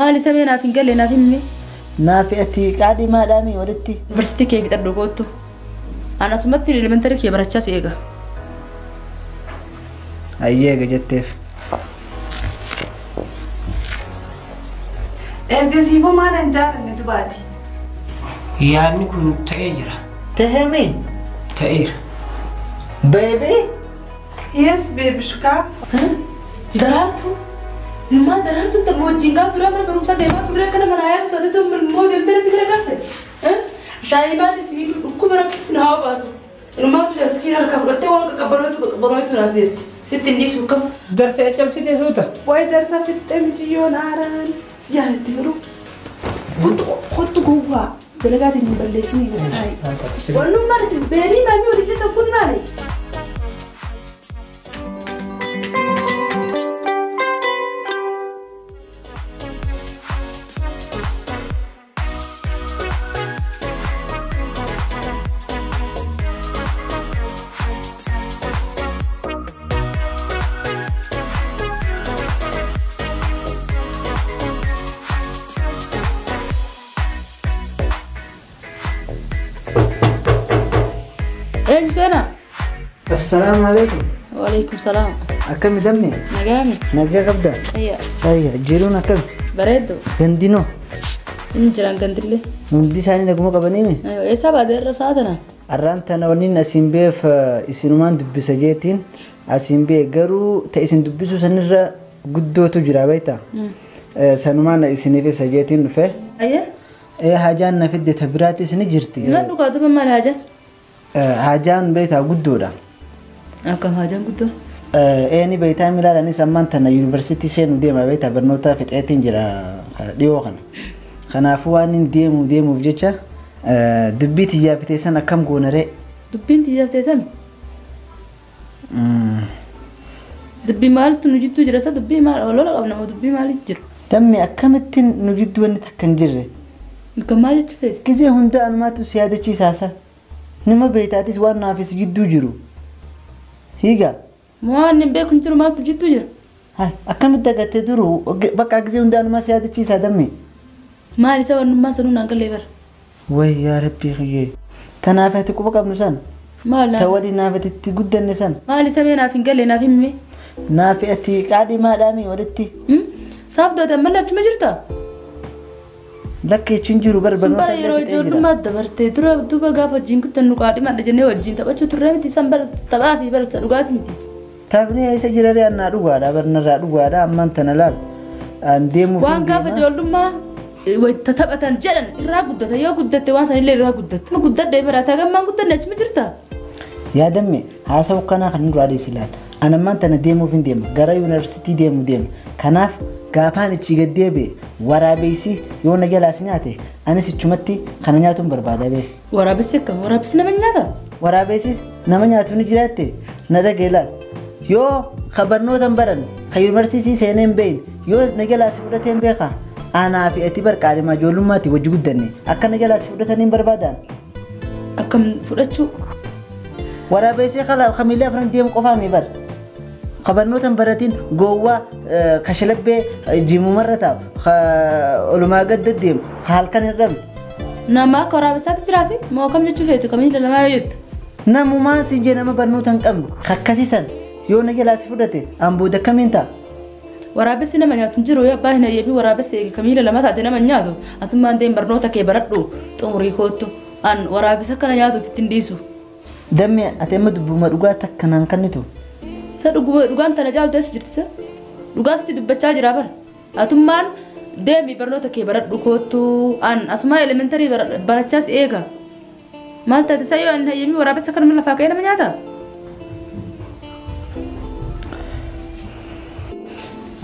Maali samee naaf hin galle naaf himmi. Naafi ati qaadii maadhaami walitti. Yuunivarsiitii kee fixadhu gootu. Ana asumatti elementary kee barachaa si eega. Ayyeega jetteef. Eebdisiifuu maal hin jaalanne dubaati. Yaadni kun ta'ee jira. Tahemi. Ta'eera. Baby. Yes, baby shukaa. Daraartuu. Ilmaa daraartuu ta'e wajjin gaaf duraa mana barumsaa deemaa turre akkana mana yaadu taate ta'u moo deemtee natti bira gaafte. Shaayii maal isinii dhukkuba rakkis na haa baasu. Ilmaatu jaarsichiin harkaa fudhattee waan qaqqabanoitu naaf jetti. Sitti hin dhiisu kam. Darsee cabsitee suuta. Wayi darsa fixxee miciyyoon aaraan si jaaletti garuu. Kottu gowwaa dalagaatiin hin balleessinii. Wannummaan isin beerii maamii walitti tokkoon maali? سنة. السلام عليكم. وعليكم السلام. أكمل دمي. نجامي. نجا قبضة. أيوة. جيرونا كم. بريدو. جندينو. إنجران جندلي. مندي ساني نقوم قبنيمي. أيوة إيه سبعة درة ساعتنا. الرانت أنا ونين أسيمبي في إسنومان دبسجيتين أسيمبي جرو تأسين دبسو سنرة قدو تجرا بيتا. سنومان إسنيف في سجيتين فيه. أيه. إيه حاجان نفيد تبراتي سنجرتي. لا نقعد بما الحاجة. حاجان بيتا قدورة. كم حاجان قدور؟ إني بيتا ميلاني سمانتنا يونيفرسيتي سين وديما بيتا برنوتا في تأتين جرا ديوخنا. خنافوان ديمو بجتة دبي تجافتي سنة كم قونري. دبين تجافتي تام. دبي مال تنجد تجرا دبي مال ولا لا قبل ما دبي مال يجر. تمي أكملتين نجد وين تكنجره. الكمال تفيد. كذا هندا أنا ما تسيادة شيء ساسا. نما بيتاتيس وان نافس جدو جرو هيجا ما نبي كنترو ما تجدو جرو هاي أكمل دقة تدرو بقى أجزي وندان ما سيادة شيء سادمي ما لسه ونما سنون أنقل ليبر وي يا ربي خيي تنافعتك بقى بنسان ما لا تودي نافعت تجد النسان ما لسه بينا في نقل لنا في مي نافعتي قاعدي ما دامي ودتي صابدو تملا شو مجرتا لكن تنجرو بربنا سنبر يروي دور ما دبرت درا دوبا غافا جين كنت نقاطي ما دجني وجين تبچو ترمتي سنبر تبا في برت دغات متي تابني اي سجرري انا دغادا برنا دغادا مان تنلال انديمو وان غافا جولما وتتبتن جدن را غدته يا غدته وان سن لي را غدته ما غدت دبرا تاغما غدت نچ مجرتا يا دمي هاسو كنا خن رادي سلال انا مان تن ديمو فين ديم غرا يونيفرسيتي ديم كناف غافان تشيغديبي ورابيسي يونا جلاسنياته أنا سيتشمتي خنانياتهم بربادة به ورابيسك ورابيس نمنياتا ورابيسي نمنياتهم نجراتي ندا جلال يو خبرنو تنبرن خير مرتي سينين بين يو نجلاس فرتين بيخا أنا في اعتبار كارما جولماتي وجود دني أكن نجلاس فرتين بربادان أكم فرتشو ورابيسي خلا خميلة فرنديم قفامي بر خبرنو تنبرتين جوا خشلبة جيمو مرة علماء قد الديم خالكن الرم نما كرابسات جراسي ما كم جتشوفيتو كمين لما يد نمو ما سيجينا ما برنو تنقم خكسيسن يو نجلاس فرتي أم بودا كمينتا ورابس نما نياتو جرو يا باهنا يبي ورابس كمين لما تعطينا من نياتو أتوم ما ندين برنو تكي بردو تمري كوتو أن ورابس كنا نياتو في تنديسو دمي أتمد بمرقاتك كنان كنتو dhugaan tana jaaltu as jirtisa dhugaasti dubbachaa jira bar atummaan deemi barnoota kee baradhu kootu an asuma elementary barachaas eega maal taate sayyoo an hayyami waraabessa kan lafaa ka'ee nama nyaata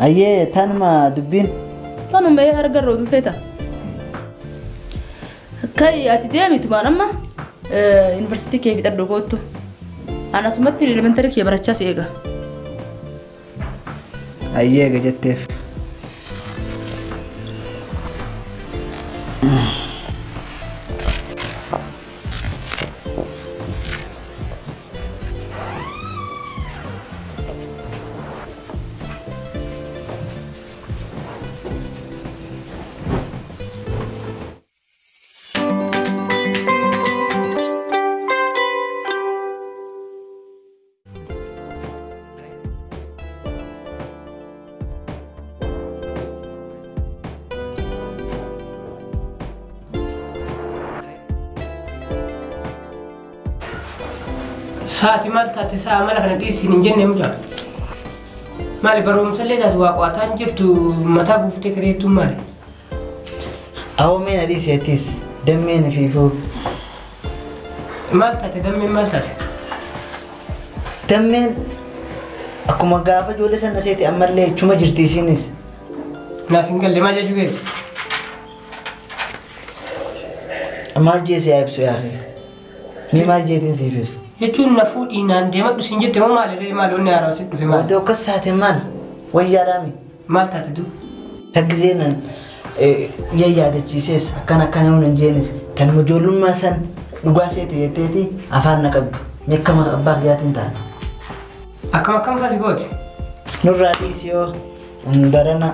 ayyee tanuma dubbiin tanuma argarroo dhufeeta kai ati deemitu maan amma university kee fixadhu kootu an asumatti elementary kee barachaas eega أيها جتف Saati maal taate saa mala kana dhiisin hin jenne mucaa. Maali barumsallee taatu waa qo'ataan jirtu mataa buuftee kireettuun maali? Awwameen adii seetis dammeen fiifuu. Maal taate dammeen maal taate? Dammeen akkuma gaafa ijoollee sana seeti ammallee chuma jirti isiinis. Naaf hin galle maal jechuu keeti? Maal jeesee yaa ibsu yaa fi? Ni maal jeetiin siif ibsu? Jechuun na fuudhiinaan deemadhu siin jette moo maalirree maal onni haaraa si dhufe maal? Wanti akkas taate maal? Wayyaadhaami. Maal taate du? Taggizeenan yaadachiisees akkana hundi hin jeenis kan ijoollummaa san dhugaa seete jetteeti afaan na qabdu. Meekkama abbaa biyaatiin ta'a. Akkam kasi gooti? Nurraa dhiisi yoo barana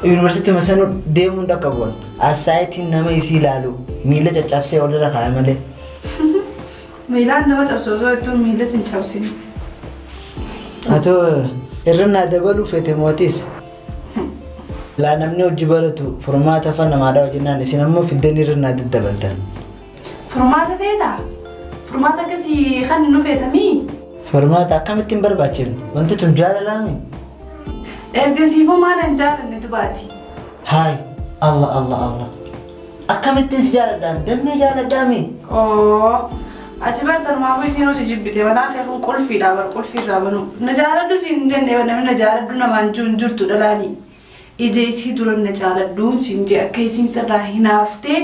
yuunivarsiitii masanu deemuun dhaqqabuun asxaayitiin nama isii ilaalu miila caccabsee walirra kaa'e malee. Miilaan nama cabsu osoo jettuun miila sin cabsini. Atoo irra dabaluu fete mootis. Laa namni hojii baratu furmaata fa namaadhaa hojinnaan isin ammoo fiddeen irra daddabaltan. Furmaata feetaa? Furmaata akkasii kan nu feetamii? Furmaata akkamittiin barbaachifne? Wanti tun jaalalaami? Ergasiifuu maalan jaalanne dubaati? Haay Allah. Akkamittiin si jaaladhaan? Dammee jaaladhaami? Ati bartan maa isiin si jibbite mataa kee kun qulfiidhaa bar qulfiirraa banu. Na jaaladhu siin jenne namni na jaaladhu namaan jirtu dhalaanii. Ija isii dura na jaaladhuun siin jee akka isiin sirraa hinaaftee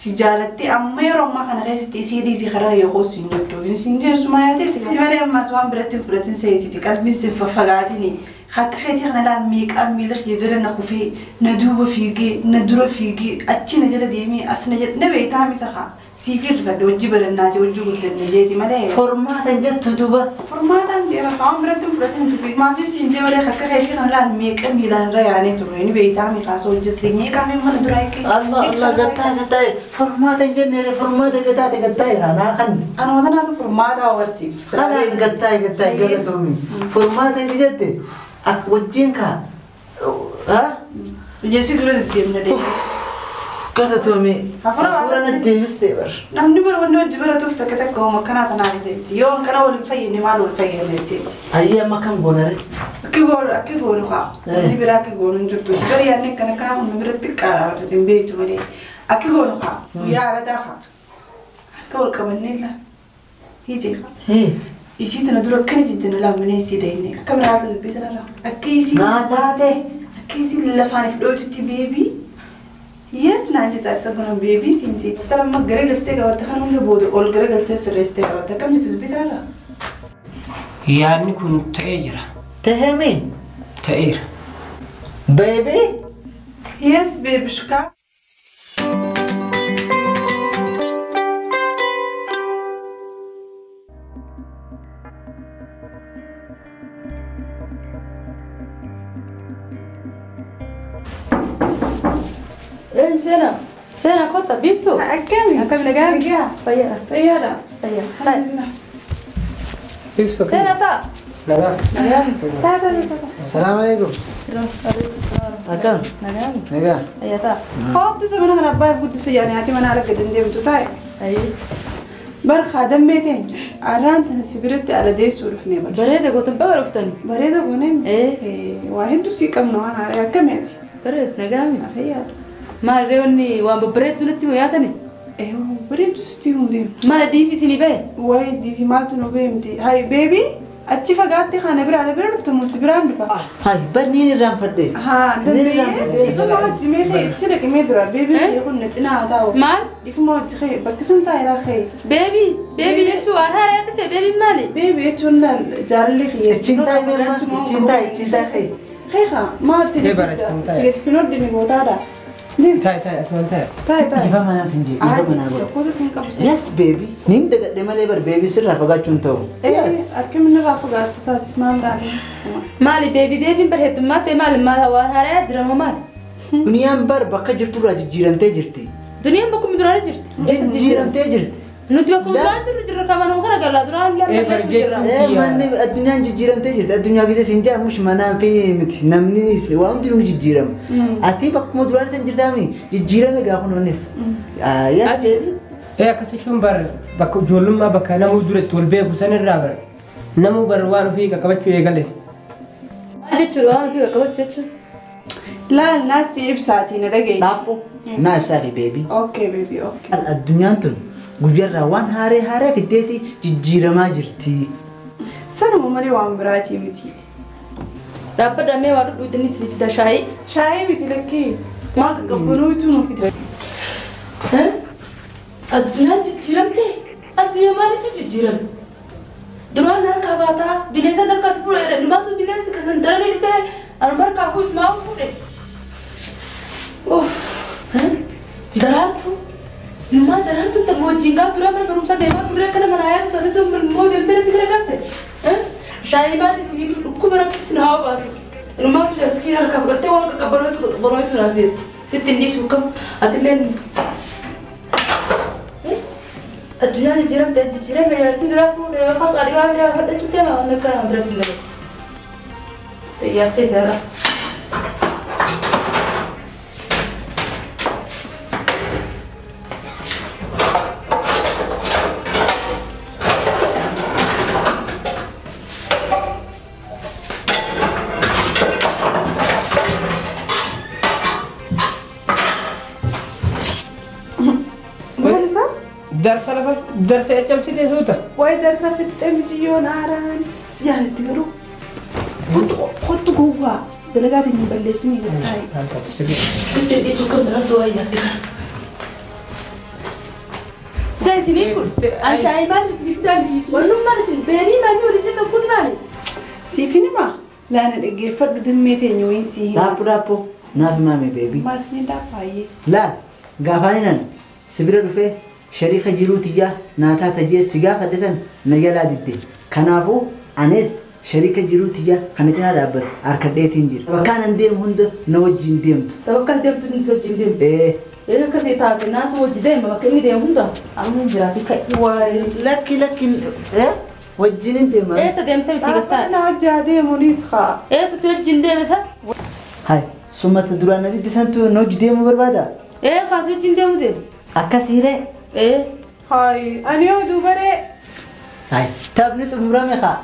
si jaalattee amma yeroo ammaa kana keessatti isii dhiisii karaa yoo siin jirtu siin jee suma yaateeti. Ati malee ammaas waan biratti fudhatin seetiti qalbiin sin faffagaatini. Akka keetii kana laan meeqaan miila kee jala na kufee na duuba fiigee na dura fiigee achi na jala deemee as na jala na beektaa misa haa. Siifir fadde hojii barannaati hojii guutanne jeeti malee. Furmaatan jettu duba. Furmaatan jeema kaan biratti fudhatin dhufi maafii siin jee malee akka keetii kana laan meeqa miilaan irra yaanee turre ni beektaa miikaasa hojjes geenyee qaamee mana dura eeggee. Allah gattaa furmaatan jennee furmaata gattaa hanaa kan. Anoota naatu furmaata awarsiif. Kanaas gattaa galatoomi. Furmaatan jette wajjin kaa. Jessi dura deddeemna deemna. Galatoomi. Hafuura na deebistee bar. Namni bara wanni hojii baratuuf takka takka hooma akkanaa tanaa keessatti yoo akkana waliin fayyadne maal wal fayyadne jetteeti. Ayyee amma kan boonare. Akki goonu kaa. Namni biraa akki goonu hin jirtu. Bari yaadne akkana kanaa humna biratti xiqqaadha wajjin hin beektu malee. Akki goonu kaa. Guyyaa haalataa kaa. Akka wal qabannee laa. Hiitee kaa. Isii tana dura akkana jijjiirra laamnee isii deemne. Akka biraatu dubbii sanarra. Akka isii. Naataate. Akka isii lafaaniif dhootutti beebii. Yes, nanti tak sebenarnya baby sinci. Setelah mak gara-gara saya kawat kan mungkin bodoh. All gara-gara saya sereste kawat. Kamu itu bisa lah. Yaadni kun ta'ee jira. Tahemi. Ta'eera. Baby. Yes, baby suka. Sena kota biftu. Akami lagi? Payah. Ibsu kan? Sena ta. Nagaa. Assalamualaikum. Akam. Nagaa. Ayah ta. Hoogti sebenarnya kan abbaa butti siyyaanii ati mana ala gadi deemtu taa'e. Bar khadam beeteen arraan tana sibiratti ala deessuu dhufnee bar. Bareeda gootan baga dhuftani. Bareeda gooneen. Waa hedduu sii qabna waan haaraa akkamii ati. Bareeda nagaami. Afayyaadha. Maal reewwanni waan babbareeddu natti yaatani? Bareedu sitti hundeen. Maal diifi isinii bahe? Wayi diifi maaltu nu beemti. Hayi beebii achi fagaatte kana bira dhuftu mursi biraan dhufa. Hai barniin irraan fadde. Haa dandee. Ifuma hojii meeshee ichi dhaqimee dura beebii kun na cinaa haa taa'u. Maal? Ifuma hojii kee bakki san taa'eeraa kee. Beebii jechuun waan haaraa dhufe beebii maali? Beebii jechuun jaalalli kee. Ichiin taa'e kee. Keeka maatti. Geessisinoo dhimi gootaadha. Taa'e asumaan taa'e. Taa'e. Ifa manaa sin jee. Ifa manaa godha. Tokkotu kan qabse. Yes baby. Nin dagadhe malee bar baby sirraa fagaachuun ta'u. Yes. Akkamni irraa fagaatti isaatis maal taate? Maali beebiin bareeddummaa ta'e maali maal waan haaraa jira moo maali? Duniyaan bar bakka jirturraa jijjiiramtee jirti. Duniyaan bakkuma duraan jirti. Jijjiiramtee jirti. Nuti bakkuma duraan jirra kabanuu kana gallaa duraan lamma jirra. Manni addunyaan jijjiiramtee jirti. Addunyaa keessa siin jaamush manaa fi miti namni waan hundi nu jijjiirama. Ati bakkuma duraan san jirtaami jijjiirame gaafa nuunis. Yes baby. Akkasii jechuun bar bakka ijoollummaa bakka namuu duratti wal beeku sanirraa bara namuu bara waan ofii qaqqabachuu eegale. Maal jechuudha waan ofii qaqqabachuu jechuudha? Laal naasi ibsaatii na dhagaye. Dhaabbo naa ibsaati beebii. Okay baby okay. Addunyaan tun guyyaarraa waan haaree fiddeeti jijjiiramaa jirti. Sanuma malee waan biraatii miti. Dhaabbata mee waa dhudhuutiin isin fida shaayii. Shaayii miti lakkee. Maal qaqqabanuutu nu fida. Addunyaan jijjiiramtee? Addunyaa maaliitu jijjiirame? Duraan harkaa baataa bineensa harkaas fuudhee dhumaatu bineensi kasan daranii dhufee harkaa kuus maa fuudhe? Daraartuu? Numaa daraartuun tamma wajjin gaafa duraa mana barumsaa deemaa turre akkana mana yaadu taate tuu immoo deemtee natti gargaarte. Shaayii maal isinii dhukkuba rakkisni haa baasu. Numaatu jaasikiin harkaa fudhattee waan qaqqabanootu naaf jetti. Sitti hin dhiisu kam atillee addunyaa jijjiirame yaartii biraa fuudhee yookaan qaadhibaa biraa fudhachuutti deema waan akka nama biratti hin galu. Xiyyaafcha isaarraa. Darsa cabsitee suuta. Way darsa fixxee miciyyoon aaraan si yaaletti garuu. Kottu gowwaa dalagaatiin hin balleessinii gattaayi. Sitti dhiisuu kam daraartuu waa ijaarte kana. Isa isinii kun shaayii maal isinii fidaan wannummaan isin beenii maal waliin jedhan kun maali? Siif hin himaa? Laana dhaggeeffadhu dimmee teenya wayin sii hima. Dhaabbo naaf himaame beebii. Maasni dhaabbaayyee. Laal gaafaaninaan sibira dhufee shariika jiruutiyyaa naataa tajee si gaafadhe san na jalaa didde. Kanaafuu anis shariika jiruutiyyaa kana cinaa dhaabbatu harkadheetiin jira. Bakkaan an deemu hunda na wajjin deemtu. Bakka deemtu ni wajjin deemtu. Akkasii taate naatu wajji deema bakka inni deemu hunda amma hin jiraati kai. Lakki wajjin hin deema. Eessa deemte miti gattaa? Na wajjaa deemuunis haa. Eessa si wajjin deeme sa? Hai summata duraan na diddisantu na wajji deemuu barbaada? Kaas wajjin deemu deemu. Akkasiiree? Hai ani yoo dubaree. Hai taphni xumurame haa.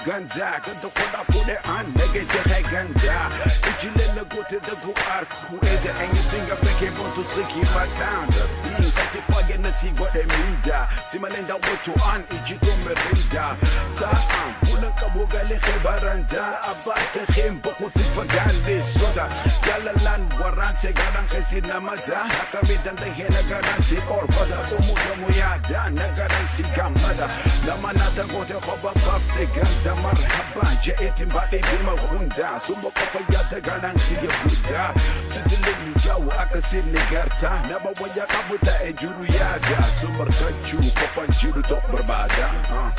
Ganja, ganda koda fude an nege se hai ganja. Ijile na go to the go arc. Who is the anything I make him want to see him down. Being kati fage na si what they mean da. Simalenda woto an ijito merinda. Ta am bulan kabuga le khibaranja. Abate khim bukhu si fagande soda. Galalan warante garan kasi namaza. Hakami danda hena garan si korkoda. Umuda muyada nagaran si gamada. Lamanata go to khoba bafte ganda. Marhaba جئت بعدي بما غوندا ثم قفيات غانان خي بودا تدلني جو اكسر نغرتا نبا ويا قبتا اجرو يادا سمر كجو كوبانجيرو تو بربادا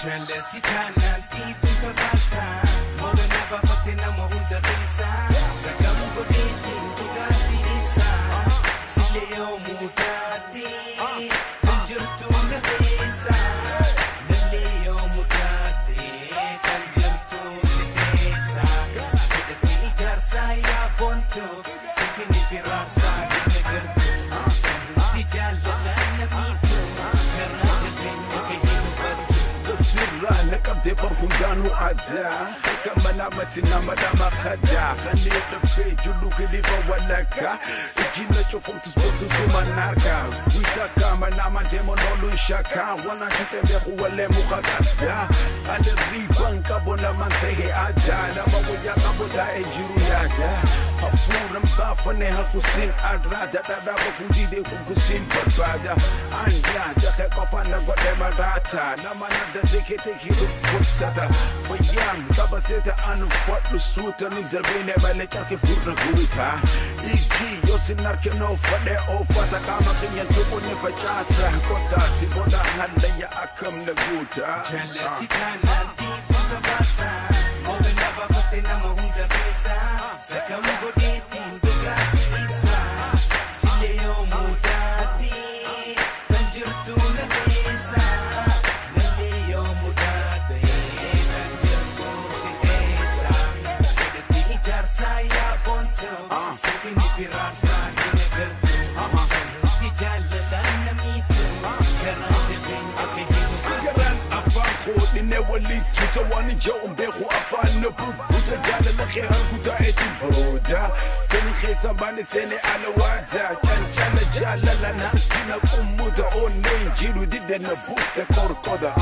جلتي تانالتي تنتباسا فوق نبا فتنا مهوندا بيسا سكام بغيتي بغاسي إبسا سيليو مودادي تنجرتو نغيسا نليو مودادي Sipini pirasa gine gertu Tijalla lana mitu Karaja gine kahimu batu Tasirra nakabde barfundanu ada Kama namati namadama khada Khani dafe julu kilifa walaka Ijina chofum tuspotu sumanaka Wita kama nama demo nolu shaka Wana chutembe kuwale mukhakada Ane riban kabo na mantehe ada Nama waya kabo da ejiru yada Hafuram bafane hakusin agrada Dada bakundide kukusin barbada Anya dake kofana gote marata Nama nada deke teki lukusata Wayang kabaseta anu fatlu suta Ninderbine bale chakif gurna guta Iji yosin narke no fade o fata Kama kinyan tupo ne fachasa Kota si boda handa ya akam na guta Jalati kanalti tuka basa Mobe naba fate na mahunda besa Sakam goditi mdugasi ibsa Sileo muda Mito, Sabini Pirasa, Hineverto, Tijala Dana Mito, Karate Ben, Sigaran Afan Khod, Ninewali, Tutawani Joe, Behu Afan, Nabu, Utajala, Lakhel, Kuta Eti Broda, Kani Khesa Bani Sene Alawada, Chanchana Jala Lana, Kina Kumuda, O name, Jiru did the Nabuta Korkoda,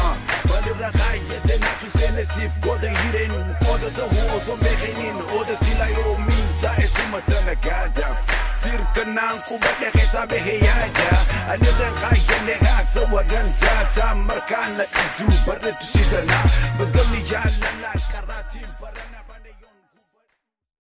Balira Haya, Tenatu Sene Sif, Goda Hiren, Koda the Horse of Behenin, Oda Silayo, Minta, Esumatana Gada. Sirkanan kubada kesa beheyaja Anida kaya nega sawa ganta Ta markana kadu barre tu sitana Bas